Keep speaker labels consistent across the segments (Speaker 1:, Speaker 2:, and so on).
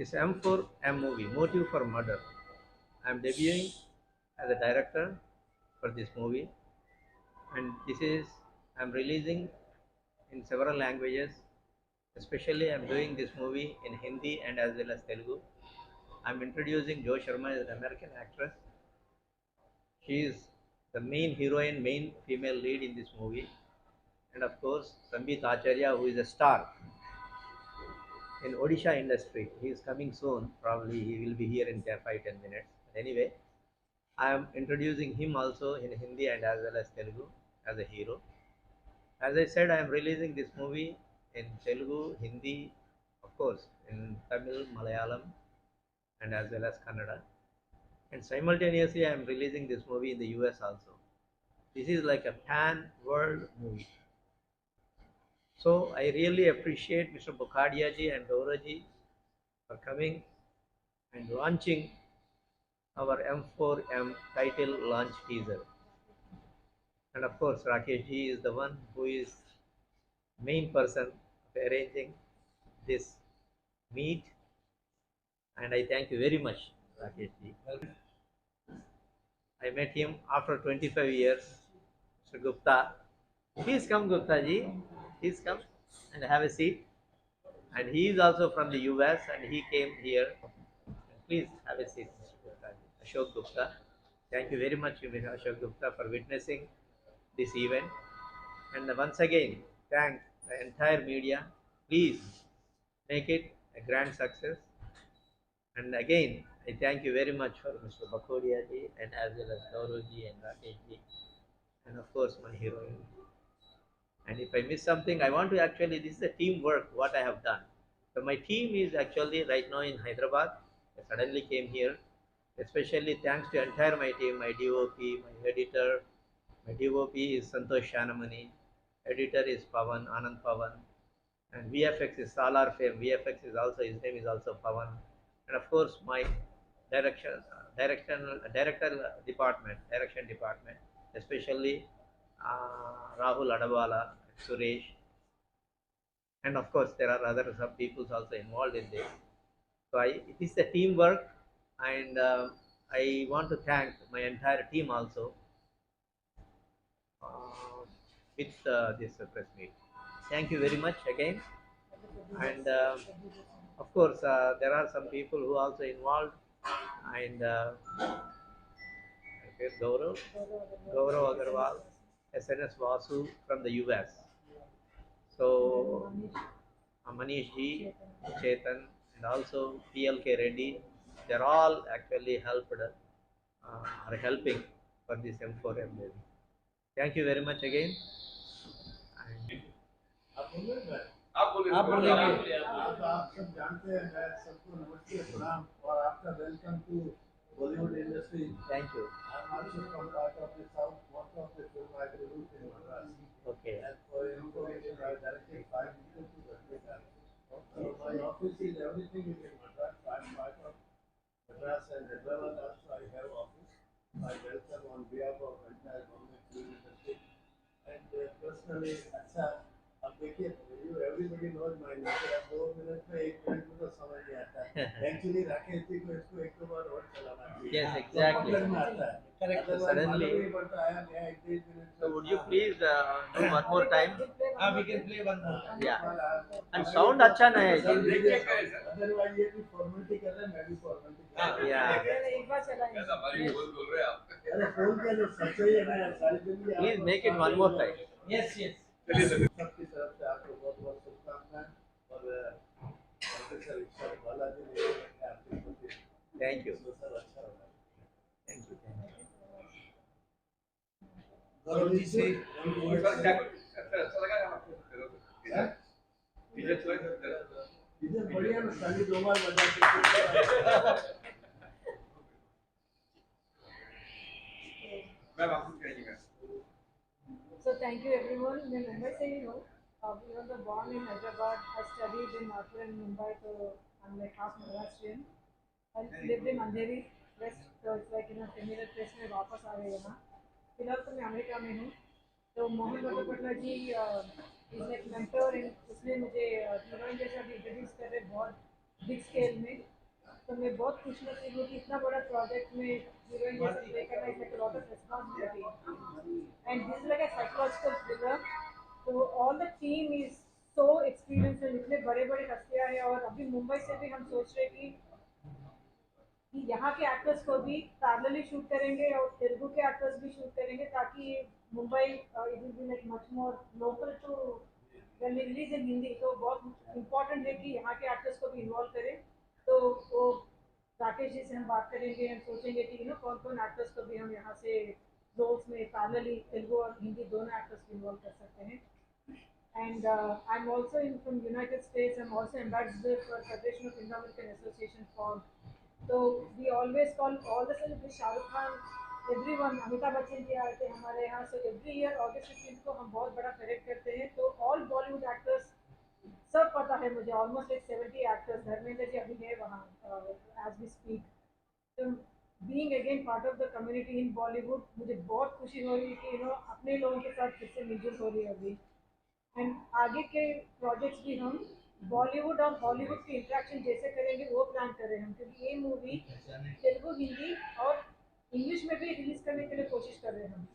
Speaker 1: This M4M movie, Motive for Murder. I am debuting as a director for this movie, and this is I am releasing in several languages. Especially, I am doing this movie in Hindi and as well as Telugu. I am introducing Jo Sharma as an American actress. She is the main heroine, main female lead in this movie, and of course, Sambit Acharya, who is a star in Odisha industry. He is coming soon. Probably he will be here in 5-10 minutes. Anyway, I am introducing him also in Hindi and as well as Telugu as a hero. As I said, I am releasing this movie in Telugu, Hindi, of course, in Tamil, Malayalam, and as well as Kannada. And simultaneously, I am releasing this movie in the US also. This is like a pan-world movie. So I really appreciate Mr. Bukhadia ji and Gaurav ji for coming and launching our M4M title launch teaser. And of course, Rakesh ji is the one who is main person of arranging this meet. And I thank you very much, Rakesh ji. I met him after 25 years, Mr. Gupta. Please come, Gupta ji. Please come and have a seat. And he is also from the US and he came here. Please have a seat, Mr. Gupta. Ashok Gupta. Thank you very much, Mr. Ashok Gupta, for witnessing this event. And once again, thank the entire media. Please make it a grand success. And again, I thank you very much for Mr. Bakodia ji and as well as Gaurav ji and Rakesh ji. And of course, my heroine. And if I miss something, I want to actually, this is a teamwork, what I have done. So my team is actually right now in Hyderabad. I suddenly came here, especially thanks to entire my team, my DOP, my editor. My DOP is Santosh Shanamani. Editor is Pavan, Anand Pavan. And VFX is Salar Fame. VFX is also, his name is also Pavan. And of course, my direction department, especially Rahul Adawala, Suresh, and of course there are other some people also involved in this. So it is a teamwork, and I want to thank my entire team also with this press meet. Thank you very much again, and of course there are some people who also involved, and Gaurav Agarwal, SNS Vasu from the US. So Manish ji, Chetan, and also PLK Reddy, they're all actually are helping for this M4M movie. Thank you very much again. And
Speaker 2: आप बोलेंगे आप सब जानते हैं मैं सबको नमस्ते सलाम और आपका welcome to Bollywood industry
Speaker 1: thank you.
Speaker 2: I'm also from part of the south most of the film I produced in Madras.
Speaker 1: Okay.
Speaker 2: And for information I directed 5 movies to Madras. So my office is everything is in Madras. I'm part of Madras and Hyderabad also I have office. I welcome on behalf of entire government film industry and personally अच्छा अब देखिए everybody knows my nature अब 2 minute में 1 minute में तो समझ नहीं आता एक्चुअली राकेश जी को इसको एक दो बार और चलाना चाहिए
Speaker 1: Yes, exactly.
Speaker 2: पकड़ में आता है
Speaker 1: Correct.
Speaker 2: Otherwise,
Speaker 1: Suddenly.
Speaker 2: मालूम नहीं पड़ता आया गया 1-1.5 minute
Speaker 1: So would you please do one more time?
Speaker 2: we can play one more
Speaker 1: Yeah. And sound अच्छा नहीं है जी.
Speaker 2: अदरवाइज ये भी फॉर्मेलिटी कर रहे हैं मैं भी फॉर्मेलिटी कर रहा हूं
Speaker 1: Yeah.
Speaker 3: एक बार चलाएंगे
Speaker 2: अरे फोन पे जो सच है ना सारी दुनिया
Speaker 1: Please make it one more time.
Speaker 3: Yes yes
Speaker 2: सबकी तरफ से आपको बहुत बहुत शुभकामनाएं और प्रोफेसर ईश्वर बालाजी ने आपके प्रति
Speaker 1: Thank you.
Speaker 2: सब अच्छा होगा
Speaker 1: Thank you. Thank you.
Speaker 2: Gaurav ji से इधर बढ़िया ना ताली 2 बार बजा के
Speaker 3: So thank you everyone. मैं मुंबई से ही हूँ. Even though born in Hyderabad, I studied in North in Mumbai, so I'm like half Maharashtrian. I lived in Andheri West, so it's like familiar place में वापस आ गई यहाँ. फिलहाल तो मैं अमेरिका में हूँ. तो मोहन बंदोपाध्याय जी इज लाइक मेंटर, उसने मुझे हीरोइन जैसा भी इंट्रोड्यूस कर रहे बहुत बिग स्केल में. तो मैं बहुत खुशनसीब हूँ कि इतना बड़ा प्रोजेक्ट में हीरोइन जैसे प्ले करना is like a lot of responsibility and this like a psychological thriller. तो all the team is so experience, इतने बड़े बड़े हस्तियाँ हैं, और अभी मुंबई से भी हम सोच रहे कि यहाँ के एक्टर्स को भी पैरेलली शूट करेंगे और तेलुगु के एक्टर्स भी शूट करेंगे, ताकि Mumbai it will be like much more local to when we release in Hindi. तो बहुत इम्पोर्टेंट है कि यहाँ के एक्टर्स को भी इन्वॉल्व करें। तो वो राकेश जी से हम बात करेंगे, हम सोचेंगे कि कौन कौन एक्टर्स को भी हम यहाँ से रोल्स में पैरेलली तेलुगु और हिंदी दोनों एक्टर्स को इन्वॉल्व कर सकते हैं। And I'm also from United States. I'm also ambassador for Federation of Indo-American Association for. So we always call all the celebrities, Shah Rukh Khan, everyone, Amitabh Bachchan जी आए थे हमारे यहाँ। So every year August 15 को हम बहुत बड़ा parade करते हैं। तो all Bollywood actors, सब पता है मुझे, almost like 70 actors, Dharmendra ji अभी है वहाँ एज वी स्पीक। तो being again part of the community in Bollywood, मुझे बहुत खुशी हो रही है कि अपने लोगों के साथ फिर से मिलजुल हो रही है अभी। एंड आगे के प्रोजेक्ट्स भी हम बॉलीवुड और हॉलीवुड की इंटरेक्शन जैसे करेंगे वो प्लान कर रहे हैं हम, क्योंकि ये मूवी तेलुगु, हिंदी और इंग्लिश में भी रिलीज करने के लिए कोशिश कर रहे हैं हम,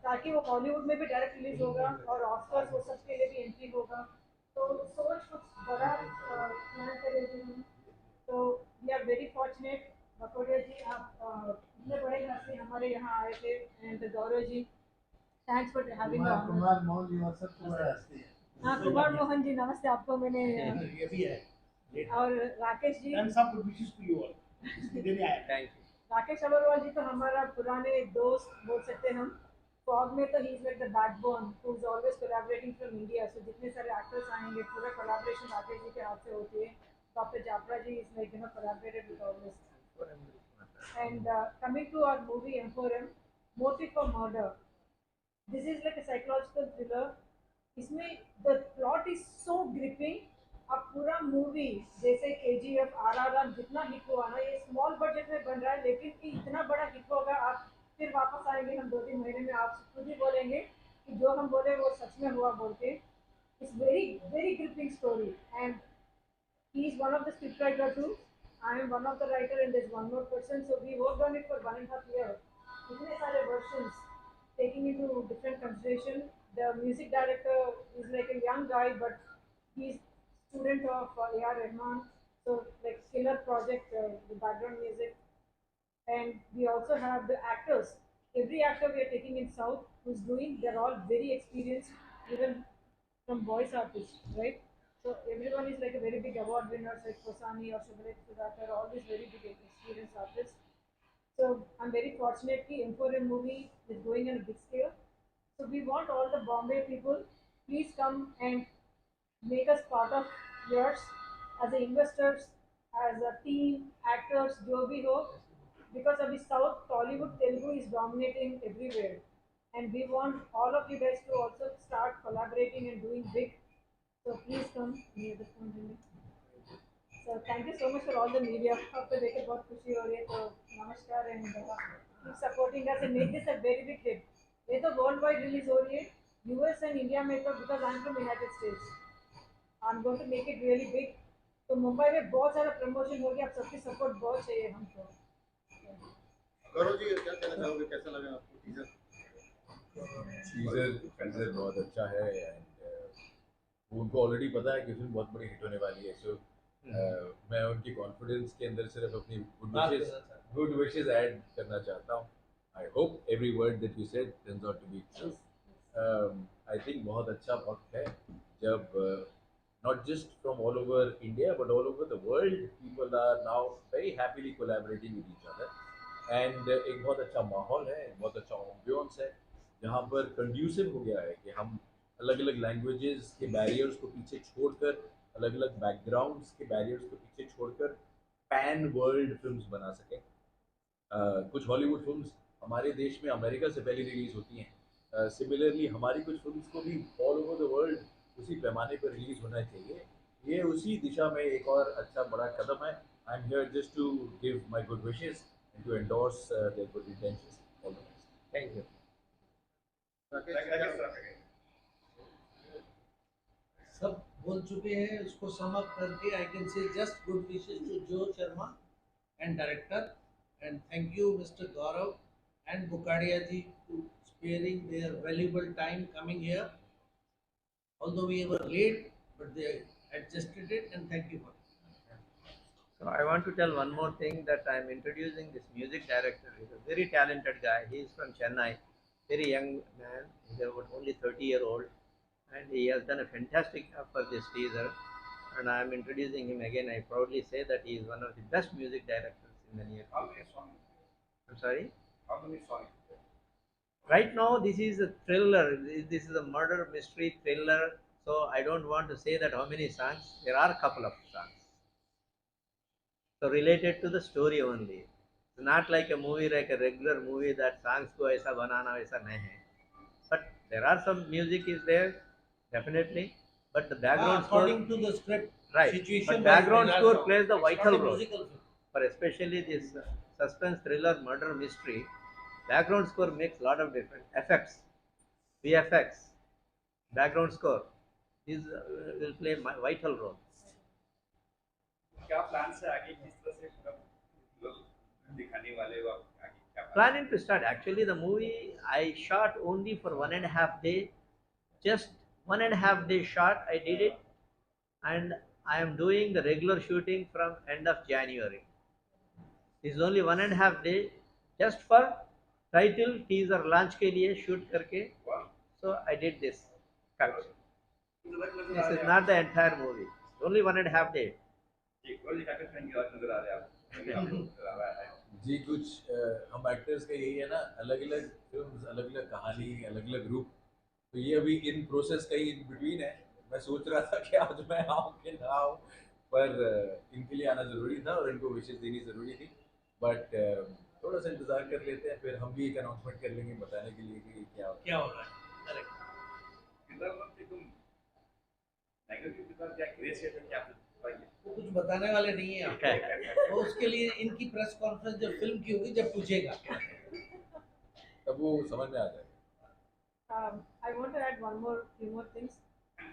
Speaker 3: ताकि वो हॉलीवुड में भी डायरेक्ट रिलीज होगा और ऑस्कर्स वो सब के लिए भी एंट्री होगा। तो सोच कुछ बड़ा प्लान करेंगे हम। तो we are very fortunate. Bakodia ji, आप इतने बड़े घर से हमारे यहाँ आए थे, and Gaurav ji, thanks for having
Speaker 2: Kumar Kumar Mohan ji सब तुम्हारे हस्ती है।
Speaker 3: हाँ, कुमार मोहन जी नमस्ते, आपको मैंने
Speaker 2: ये भी है।
Speaker 3: और Rakesh ji,
Speaker 2: And some good wishes to you all. इसके लिए आए।
Speaker 1: Thank you.
Speaker 3: राकेश अग्रवाल जी तो हमारा पुराने दोस्त बोल सकते हैं हम। फॉग में तो he is like the backbone who is always collaborating from India. So जितने सारे एक्टर्स आएंगे पूरा कोलैबोरेशन राकेश जी के हाथ से होती है। Doctor Jafra ji is like collaborated with always. And coming to our movie emporium, motive for murder, this is like a psychological thriller. इसमें the plot is so gripping. अब पूरा मूवी जैसे KGF, RRR जितना हिट हुआ ना, ये स्मॉल बजट में बन रहा है, लेकिन कि इतना बड़ा हिट होगा, आप फिर वापस आएंगे हम 2-3 महीने में, आप खुद ही बोलेंगे कि जो हम बोले वो सच में हुआ बोल के। It's very very gripping story, and he is one of the script writer too. I am one of the writer, and there's one more person. So we worked on it for 1.5 years. इतने सारे versions, taking into different consideration. The music director is like a young guy, but he's student of A.R. Rahman. So like killer project, the background music, and we also have the actors. Every actor we are taking in South who's doing, they're all very experienced, even from voice artists, right? So everyone is like a very big award winners like Kosani or Shubhalet Sudhakar, all these very big experienced artists. So I'm very fortunate that Emporium movie is going on a big scale. So we want all the Bombay people, please come and make us part of yours as a investors, as a team, actors, जो भी हो, because अभी South Tollywood Telugu is dominating everywhere, and we want all of you guys to also start collaborating and doing big. So please come near the phone. So thank you so much for all the media. आपको देख के बहुत खुशी हो रही है, तो नमस्कार, and keep supporting us and make this a very big hit. ये तो world wide release हो रही है, US and India में तो, because I'm from United States, I'm going to make it really big. तो मुंबई में बहुत सारा प्रमोशन हो गया, आप सबकी सपोर्ट बहुत चाहिए हमको।
Speaker 2: गौरव जी क्या कहना चाहोगे, कैसा लगा आपको टीजर?
Speaker 4: टीजर बहुत अच्छा है, एंड उनको ऑलरेडी पता है कि फिल्म बहुत बड़ी हिट होने वाली है। सो मैं उनकी कॉन्फिडेंस के अंदर सिर्फ अपनी गुड विशेस ऐड करना चाहता हूँ। I hope every word that you said turns out to be true. I think बहुत अच्छा वक्त है जब not just from all over India but all over the world, people are now very happily collaborating with each other, and एक बहुत अच्छा माहौल है, एक बहुत अच्छा ambience है, जहाँ पर conducive हो गया है कि हम अलग अलग लैंग्वेजेस के बैरियर्स को पीछे छोड़कर, अलग अलग बैकग्राउंड्स के बैरियर्स को पीछे छोड़कर पैन वर्ल्ड फिल्म्स बना सकें। कुछ हॉलीवुड फिल्म्स हमारे देश में अमेरिका से पहले रिलीज होती हैं। सिमिलरली हमारी कुछ फिल्म्स को भी ऑल ओवर द वर्ल्ड उसी पैमाने पर रिलीज होना चाहिए। ये उसी दिशा में एक और अच्छा बड़ा कदम है। I am here just to give my good wishes and to endorse their good intentions. All the best.
Speaker 1: Thank you.
Speaker 5: सब बोल चुके हैं, इसको सम अप करके I can say just good wishes to जो Sharma
Speaker 2: and director. And thank you, Mr. Gaurav and Bukadia ji, to sparing their valuable time coming here. Although we were late, but they adjusted it, and thank you for it.
Speaker 1: So I want to tell one more thing, that I am introducing this music director. He's a very talented guy. He is from Chennai, very young man. He's about only 30-year-old, and he has done a fantastic job for this teaser. And I am introducing him again. I proudly say that he is one of the best music directors in the near future. I'm sorry.
Speaker 5: How many songs?
Speaker 1: Right now, this is a thriller. This is a murder mystery thriller. So I don't want to say that how many songs. There are a couple of songs. So related to the story only. It's not like a movie, like a regular movie that songs ko aisa banana aisa nahi hai. But there are some music is there, definitely. But the background score,
Speaker 2: According to the script,
Speaker 1: right?
Speaker 2: situation.
Speaker 1: But background
Speaker 2: wise,
Speaker 1: score
Speaker 2: there are
Speaker 1: plays the
Speaker 2: songs. It's
Speaker 1: vital
Speaker 2: not a
Speaker 1: role.
Speaker 2: musical film.
Speaker 1: For especially this suspense thriller murder mystery, background score makes a lot of difference. Effects, VFX, background score, these will play vital role.
Speaker 5: क्या plan है आगे किस तरह से मतलब दिखाने वाले हो आप आगे क्या
Speaker 1: Planning to start. Actually, the movie I shot only for 1.5 day. Just 1.5 day shot I did it, and I am doing the regular shooting from end of January. This is only 1.5 day, just for title teaser launch के लिए shoot करके. So I did this cut. This is not the entire movie. Only 1.5 day.
Speaker 5: एक और दिखा के friend और नजर आ रहे हैं आप
Speaker 4: जी कुछ हम एक्टर्स का यही है ना, अलग अलग फिल्म्स, अलग अलग कहानी, अलग अलग ग्रुप. तो ये अभी इन प्रोसेस का ही इन बिटवीन है. मैं सोच रहा था कि आज मैं आऊँ कि ना आऊँ, पर इनके लिए आना ज़रूरी था और इनको विशेष देनी ज़रूरी थी. बट थोड़ा सा इंतज़ार कर लेते हैं, फिर हम भी एक अनाउंसमेंट कर लेंगे बताने के लिए कि क्या
Speaker 2: हो रहा है. करेक्ट.
Speaker 5: किधर मतलब तुम नेगेटिव के साथ क्या क्रेज है क्या बताइए.
Speaker 2: वो कुछ बताने वाले नहीं है आपको. वो उसके लिए इनकी प्रेस कॉन्फ्रेंस जब फिल्म की होगी, जब पूछेगा
Speaker 4: तब वो समझ में आ जाएगा.
Speaker 3: I want to add few more things.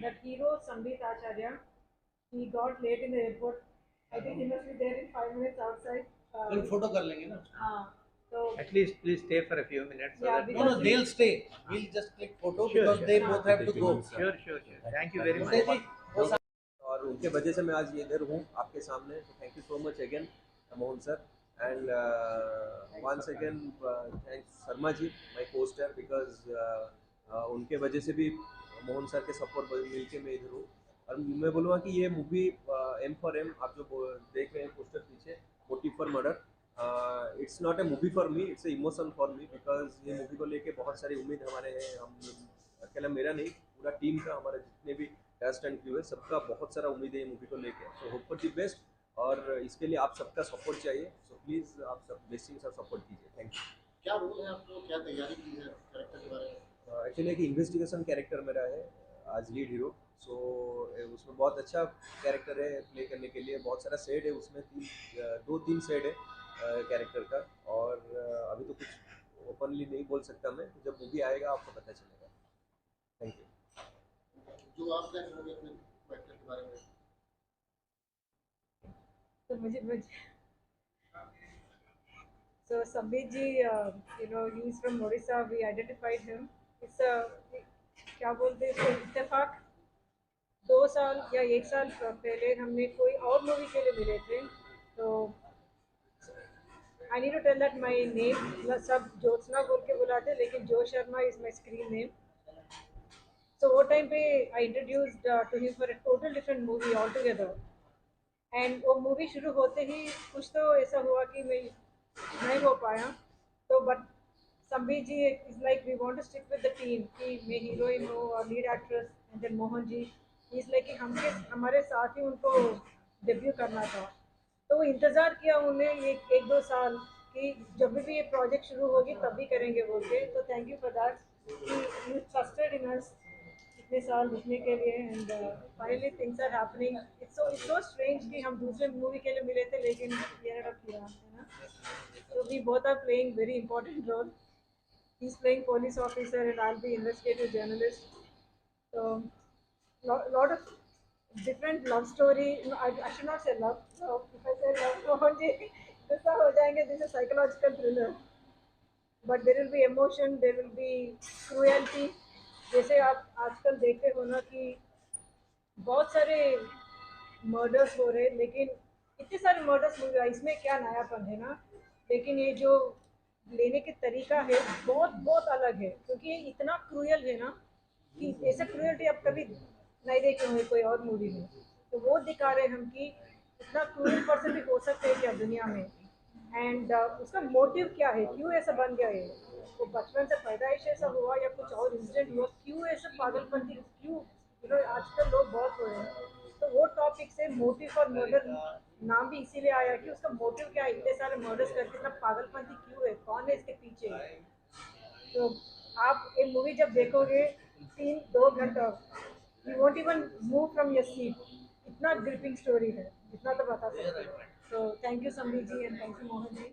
Speaker 3: That hero Sambit Acharya, he got late in the airport. I think he must be there in 5 minutes outside.
Speaker 2: फिर फोटो कर लेंगे ना.
Speaker 3: So
Speaker 1: At least please stay for a few minutes. So
Speaker 3: Yeah,
Speaker 1: that
Speaker 2: No, they'll stay. We'll just take photo
Speaker 1: Sure,
Speaker 2: because
Speaker 1: sure.
Speaker 2: they both have to go.
Speaker 1: Sure. Thank you very
Speaker 2: Uday
Speaker 1: much.
Speaker 2: जी,
Speaker 6: और उनके वजह से मैं आज ये इधर हूँ आपके सामने. तो thank you so much again Mohan sir, and once again thanks Sharma ji my co-star, because उनके वजह से भी मोहन सर के सपोर्ट मिल के मैं इधर हूँ. और मैं बोलूँगा कि ये मूवी एम फॉर एम, आप जो देख रहे हैं पोस्टर पीछे, motive for murder, it's not a movie for me, it's a emotion for me. Because ये मूवी को लेके बहुत सारी उम्मीद हमारे हैं. हम अकेला मेरा नहीं, पूरा टीम का, हमारे जितने भी कास्ट एंड क्रू है, सबका बहुत सारा उम्मीद है ये मूवी को लेके. So hope for the best, और इसके लिए आप सबका सपोर्ट चाहिए. सो प्लीज़ आप सब ब्लेसिंग्स और सपोर्ट कीजिए. Thank you.
Speaker 2: क्या रोल है आपको, क्या तैयारी की है कैरेक्टर के बारे में?
Speaker 6: एक्चुअली एक इन्वेस्टिगेशन कैरेक्टर मेरा है आज लीड हीरो. सो उसमें बहुत अच्छा कैरेक्टर है प्ले करने के लिए. बहुत सारा सेड है उसमें, 2-3 सेड है कैरेक्टर का. और अभी तो कुछ ओपनली नहीं बोल सकता मैं, जब मूवी आएगा आपको पता चलेगा. Thank you.
Speaker 2: जो आप क्या कहोगे अपने कैरेक्टर के बारे में?
Speaker 3: So मुझे So Sambit ji, he's from Odisha. We identified him. It's a क्या बोलते हैं, इत्तेफाक 2 साल या 1 साल पहले हमने कोई और मूवी के लिए मिले थे. तो I need to tell that my name सब ज्योत्सना बोल के बुलाते, लेकिन जो Sharma is my screen name. So वो टाइम पे I introduced to him for a total different movie altogether. And वो मूवी शुरू होते ही कुछ तो ऐसा हुआ कि मैं नहीं हो पाया. तो but Sambit ji is like, we want to stick with the team कि मैं हीरोइन हूँ और lead actress, and then Mohan ji is like कि हमारे साथ ही उनको डेब्यू करना था. तो इंतज़ार किया उन्हें 1-2 साल कि जब भी ये प्रोजेक्ट शुरू होगी तभी करेंगे बोल के. तो थैंक यू फॉर दैट कि यू ट्रस्टेड इन अस इतने साल रुकने के लिए. And finally things are happening. It's so strange कि हम दूसरे मूवी के लिए मिले थे, लेकिन ये रहा किया है ना. So we both are playing very important role. He's playing police officer and I'll be investigative journalist. So lot of different love story. No, I should not say love. So if I say love, so only the कि this is psychological thriller, but there will be emotion, there will be cruelty. जैसे आप आजकल देखते हो ना कि बहुत सारे मर्डर्स हो रहे, लेकिन इतने सारे मर्डर्स हो रहे, इसमें क्या नयापन है ना। लेकिन ये जो लेने के तरीका है बहुत बहुत अलग है, क्योंकि ये इतना क्रूएल है ना कि ऐसा क्रूएल्टी आप कभी नहीं देखे होंगे कोई और मूवी में। तो वो दिखा रहे हैं हम कि इतना क्रूएल पर्सन भी हो सकते हैं क्या दुनिया में। एंड उसका मोटिव क्या है, क्यों ऐसा बन गया है, वो बचपन से पैदाइश ऐसा हुआ या कुछ और इंसिडेंट हुआ, क्यों ऐसे पागलपंती, क्यों आजकल लोग बहुत हो रहे हैं। तो वो टॉपिक से मोटिव फॉर मर्डर नाम भी इसीलिए आया कि उसका मोटिव क्या है, इतने सारे मर्डर्स करके इतना पागलपंती क्यों है, कौन है इसके पीछे। तो आप ये मूवी जब देखोगे 3-2 घंटा, you won't even move from your seat, इतना ग्रिपिंग स्टोरी है, इतना तो बता सकते हो। तो thank you Sandeep ji and thank you Mohan ji.